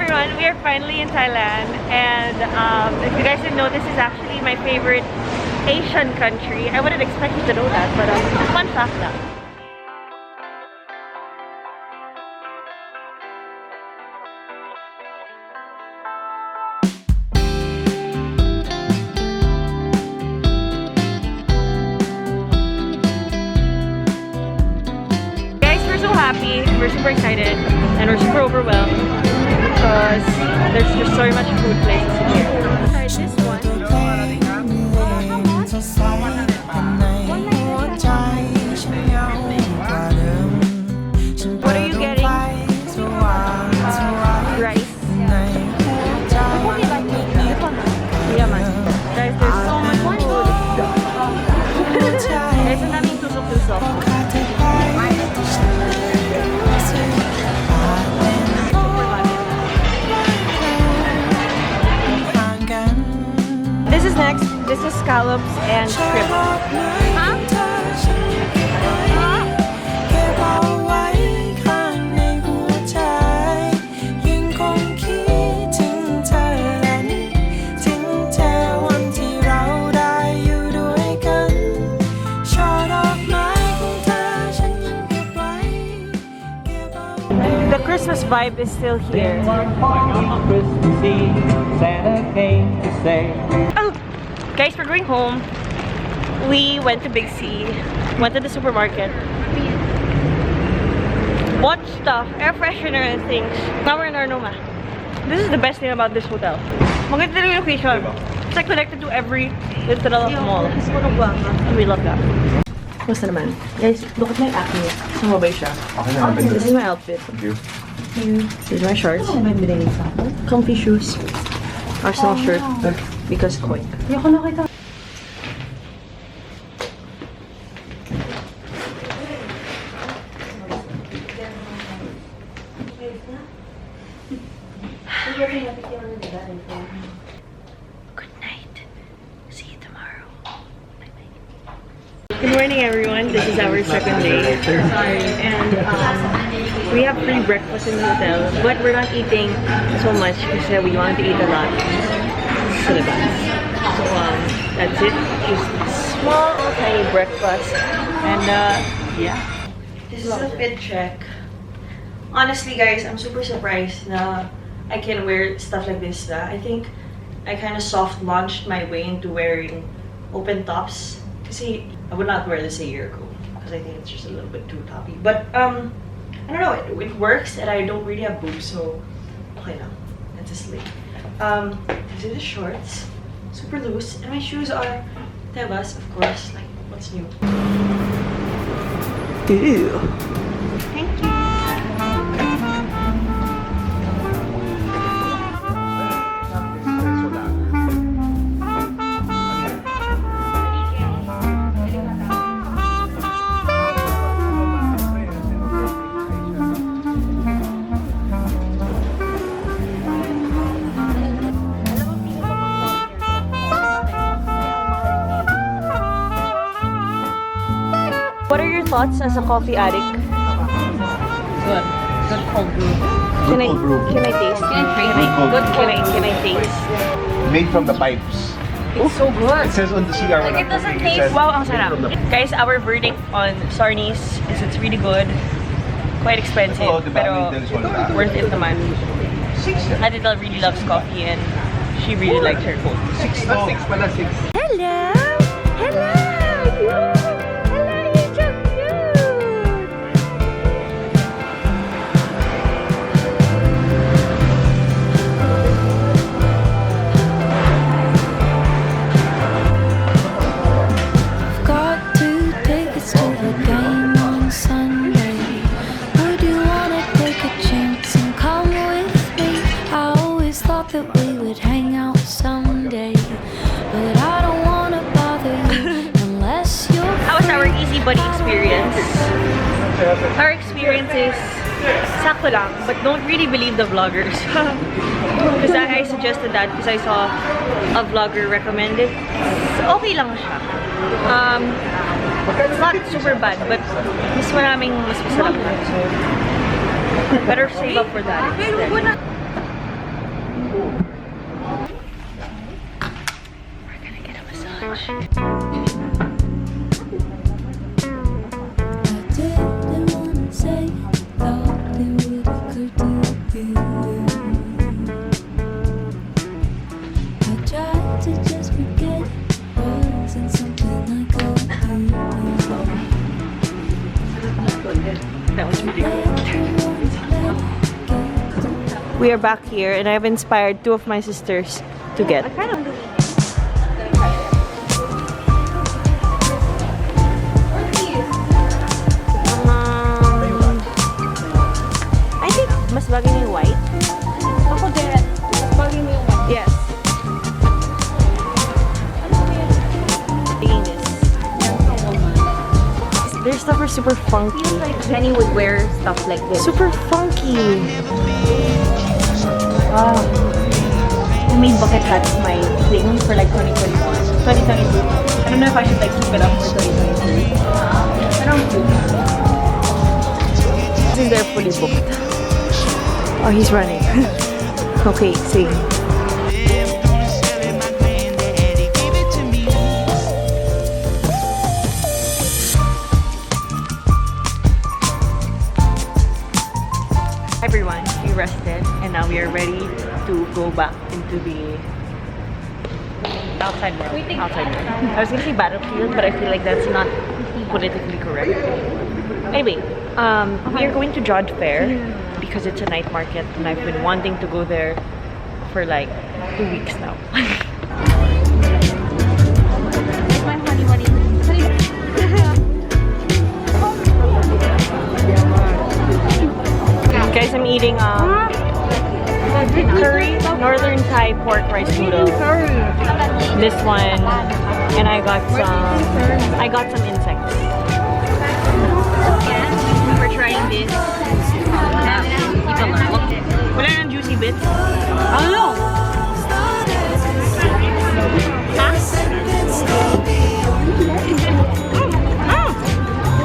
everyone, we are finally in Thailand, and if you guys didn't know, this is actually my favorite Asian country. I wouldn't expect you to know that, but just fun fact lang. We're super excited and we're super overwhelmed because there's just so much food places here. Try this one. What are you getting? Rice. Yeah, man. Guys, there's so much food. Guys, ang daming tusok-tusok. This is next. This is scallops and shrimp. Huh? The Christmas vibe is still here. Oh, guys, we're going home. We went to Big C, went to the supermarket, bought stuff, air freshener and things. Now we're in Arnoma. This is the best thing about this hotel. Maganda yung location. It's like connected to every literal mall. And we love that. Basta naman. Guys, look at my acne. Sumabay siya. This is my outfit. Thank you. These are my shorts. Comfy shoes. Arsenal shirt. Because quick. Good night. See you tomorrow. Good morning, everyone. This is our second day. And we have free breakfast in the hotel, but we're not eating so much because we wanted to eat a lot. So that's it. Just a small, tiny breakfast. And yeah. This is a fit check. Honestly, guys, I'm super surprised that I can wear stuff like this. I think I kind of soft launched my way into wearing open tops. See, I would not wear this a year ago because I think it's just a little bit too toppy. But I don't know, it works, and I don't really have boobs, so okay now. That's a slate. These are the shorts, super loose, and my shoes are Tebas, of course. Like, what's new? Ew. Thank you. What are your thoughts as a coffee addict? Good. Good cold brew. Can I taste? Can I taste? Made from the pipes. It's so good. It says on the CR. Like, it doesn't taste. Wow, ang sarap. Guys, our verdict on Sarni's is it's really good. Quite expensive, pero worth it naman. Adela really loves coffee and she really likes her cold. Hello! Hello! Hello! That we would hang out someday, but I don't wanna bother you unless you're. How was our Easy Buddy experience? Our experience is sakto lang, but don't really believe the vloggers. Because I suggested that because I saw a vlogger recommend it. Okay lang siya. It's not super bad, but mas maraming mas masarap na. So better save up for that instead. We are back here and I've inspired two of my sisters to get. I think mas bagay na yung white. Ako din. Mas bagay mo yung white. Yes. Taking this. Their stuff are super funky. Like Jenny would wear stuff like this. Super funky. Wow. I made bucket hats my thing for like 2021. 2022. I don't know if I should like keep it up for 2023. I don't know. Since they're fully booked. Oh, he's running. Okay, sing. Hi everyone, we rested and now we are ready to go back into the outside world. Outside world. I was gonna say battlefield, but I feel like that's not politically correct. Anyway, we are going to Jodh Fair because it's a night market and I've been wanting to go there for like 2 weeks now. My honey bunny. Guys, I'm eating curry, northern Thai pork rice noodle. This one, and I got some insects. We're trying this. Wala nang juicy bits. I don't know.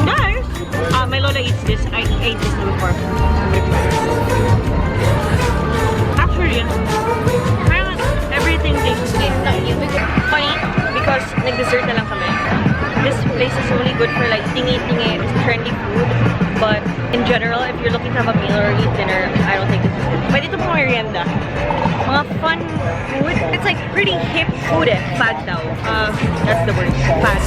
Guys, my lola eats this. I ate this before. Actually, everything tastes funny because nag-dessert na lang kami. This place is only good for like tingi-tingi, trendy food. But in general, if you're looking to have a meal or eat dinner, I don't think this is good. Pwede ito pong merienda. Mga fun food. It's like pretty hip food eh. Fad daw. That's the word. Fad.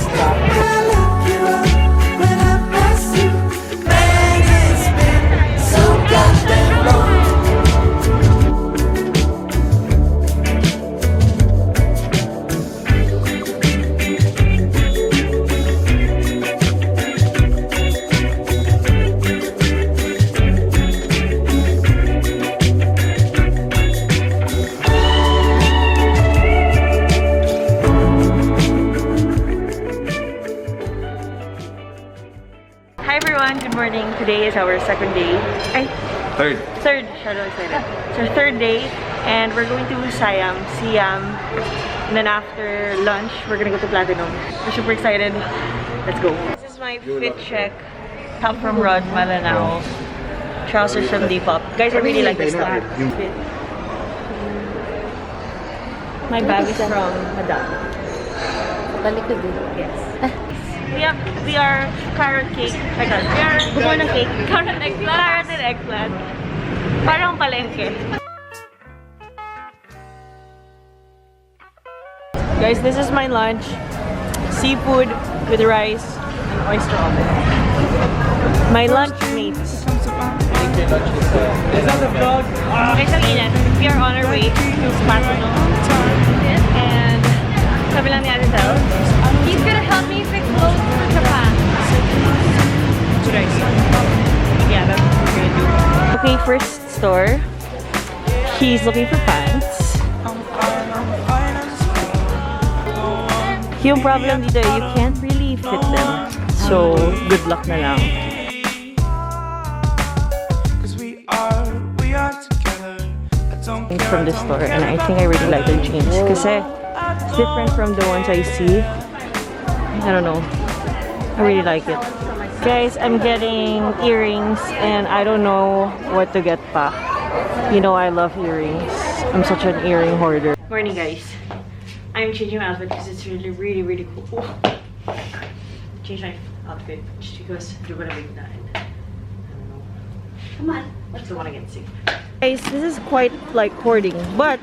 Hi everyone, good morning. Today is our second day. Third. Shadow excited. It's our third day and we're going to Siam, and then after lunch we're gonna go to Platinum. We're super excited. Let's go. This is my fit check. Top from Rod Malanao. Trousers from Depop. Guys, I really like this stuff. Fit. My bag is from Madame. Yes. We are carrot cake. We are gumawa ng cake. Carrot and eggplant. Parang palengke. Guys, this is my lunch. Seafood with rice and oyster omelette. My lunch mates. Is that the vlog? Guys, ang inat. We are on our way to Platinum. And sabi lang ni Ate Tel, he's gonna help me fix clothes for Japan. Should I say? Yeah, that's what we're gonna do. Okay, first store. He's looking for pants. Yung problem dito, you can't really fit them. So, good luck na lang. From this store, and I think I really like their jeans kasi it's different from the ones I see. I don't know. I really like it. Guys, I'm getting earrings and I don't know what to get pa. You know I love earrings. I'm such an earring hoarder. Morning guys. I'm changing my outfit because it's really cool. Oh. Change my outfit just because you're gonna be done. I don't know. Come on. I still wanna get sick. Guys, this is quite like hoarding, but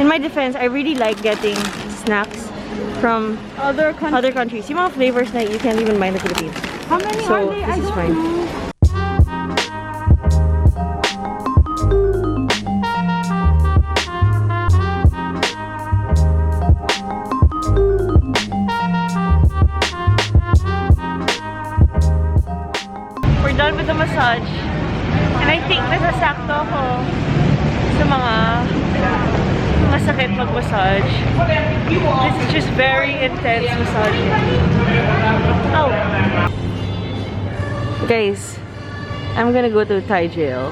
in my defense, I really like getting snacks from other countries. Yung mga flavors na you can't even buy in the Philippines. How many so are they? this is fine. massage. And I think nasasakto ako sa mga masakit mag-massage. This is just very intense massaging. Oh! Guys, I'm gonna go to Thai jail.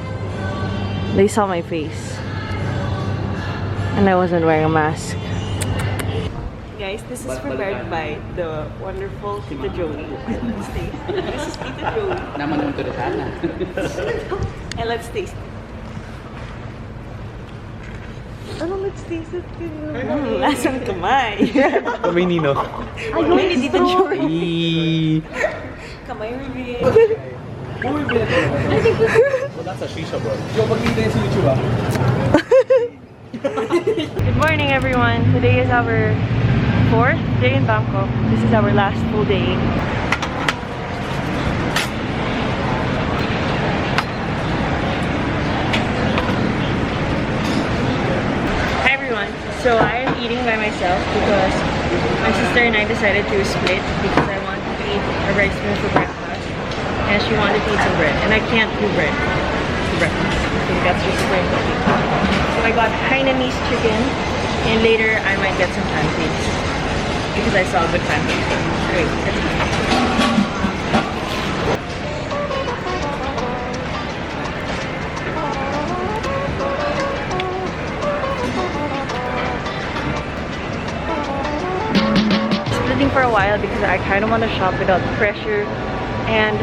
They saw my face. And I wasn't wearing a mask. Guys, this is prepared by the wonderful Tita Joey. This is Tita Joey. Naman naman to the sana. And let's taste it. Oh, let's taste it. Lasang kamay. Kamay nino. Ayun, ni Tita Joey. Kamay reveal. Well, that's a shisha, bro. Yo, mag-hintay sa YouTube, ah. Good morning, everyone. Today is our 4th day in Bangkok. This is our last full day. Hi, everyone. So I am eating by myself because my sister and I decided to split because I wanted to eat a rice meal for breakfast and she wanted to eat some bread, and I can't do bread for breakfast. I think that's just very healthy. So I got Hainanese chicken, and later I might get some pancakes because I saw a good pancake. Great. Let's eat. Splitting for a while because I kind of want to shop without pressure, and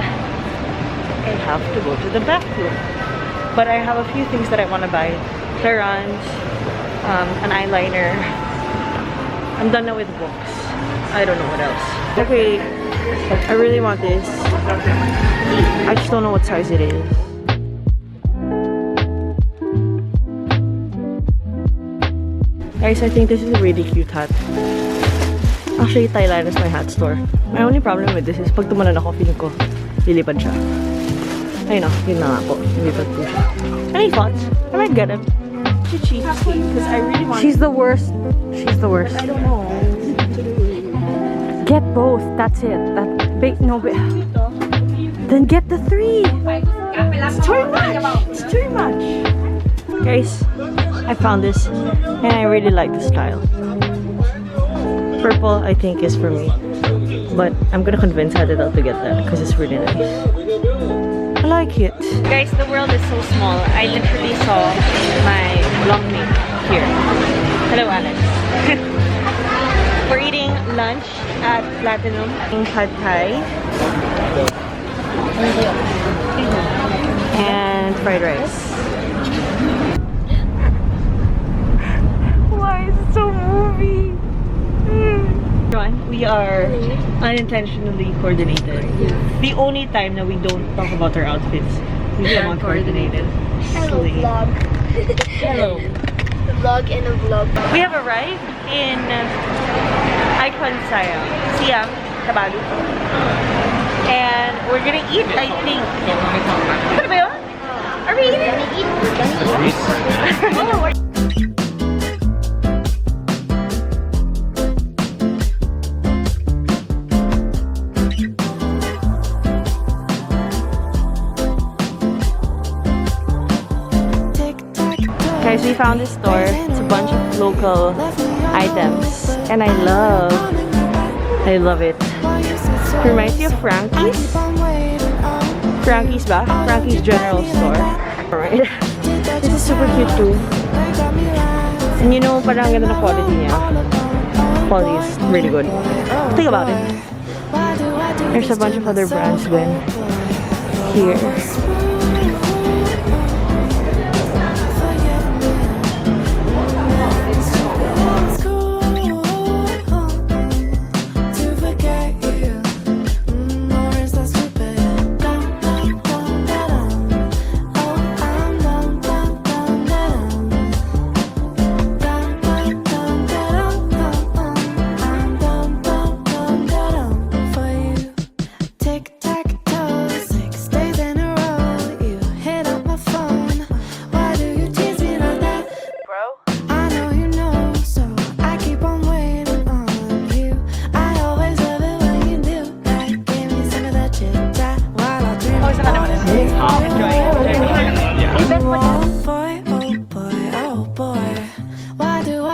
I have to go to the bathroom. But I have a few things that I want to buy. Clarins, an eyeliner. I'm done now with books. I don't know what else. Okay, I really want this. I just don't know what size it is. Guys, I think this is a really cute hat. Actually, Thailand is my hat store. My only problem with this is pag tumanan ako, feeling ko, lilipad siya. Ayun na, yun na nga po. Lilipad po siya. Any thoughts? I might get it. She's cheapskate because I really want. She's the worst. She's the worst. I don't know. Get both. That's it. No, but then get the 3. It's too much. It's too much. Guys, I found this and I really like the style. Purple, I think, is for me. But I'm gonna convince Adel to get that because it's really nice. I like it. Guys, the world is so small. I literally saw my longmate here. Hello, Alex. We're eating lunch at Platinum in Pad Thai. And fried rice. Why is it so movie? We are unintentionally coordinated. The only time that we don't talk about our outfits, we are coordinated. Hello, vlog. Hello. A vlog and a vlog. We have arrived in Icon Siam, Tabalu. And we're gonna eat, I think. Ano ba yun? Are we eating? Guys, we found this store. It's a bunch of local items, and I love it. It reminds me of Frankie's. Frankie's ba? Frankie's General Store. Alright. This is super cute too. And you know, parang ganda na quality niya. Quality is really good. Think about it. There's a bunch of other brands then here.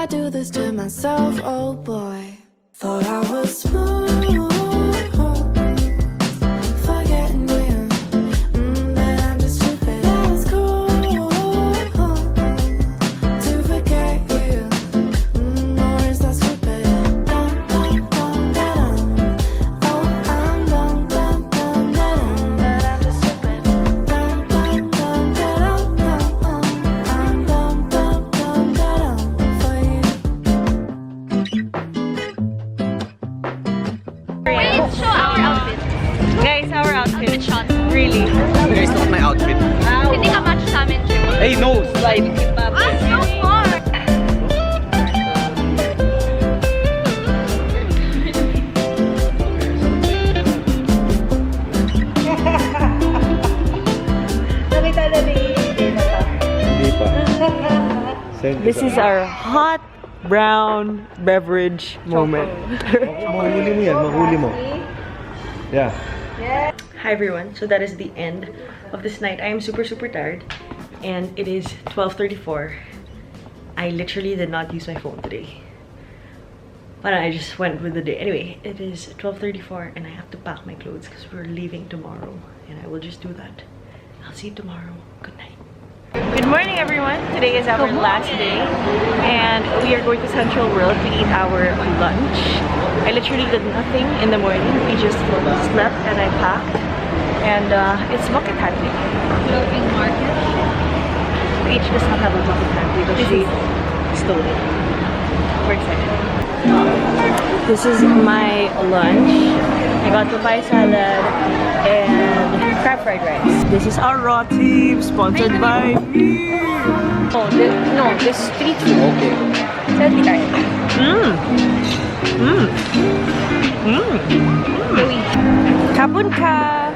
I do this to myself? Oh boy. Thought I was smooth, forgetting you, but I'm just stupid. Yeah, it's cool to forget you, or is that stupid? Oh, I'm dumb, but I'm just stupid. I'm dumb, for you. Show our outfit. Guys, our outfit. Outfit shot. Really. You guys look at my outfit. Hindi ka match sa amin, Jim. Hey, no! Slide! Ah, so far! Nakita na ni Dana pa. Hindi pa. This is our hot brown beverage moment. Mahuli mo yan, mahuli mo. Yeah. Hi everyone, so that is the end of this night. I am super tired and it is 12:34. I literally did not use my phone today, but I just went with the day. Anyway, it is 12:34 and I have to pack my clothes because we're leaving tomorrow, and I will just do that. I'll see you tomorrow. Good night. Good morning everyone. Today is our last day and we are going to Central World to eat our lunch. I literally did nothing in the morning. We just slept and I packed, and it's bucket hat day. Floating market. Paige does not have a bucket hat because she stole it. We're excited. This is my lunch. I got Papaya salad and crab fried rice. This is our raw team, sponsored by me. Oh, this street food. Okay. Selfie tayo. Kapun ka!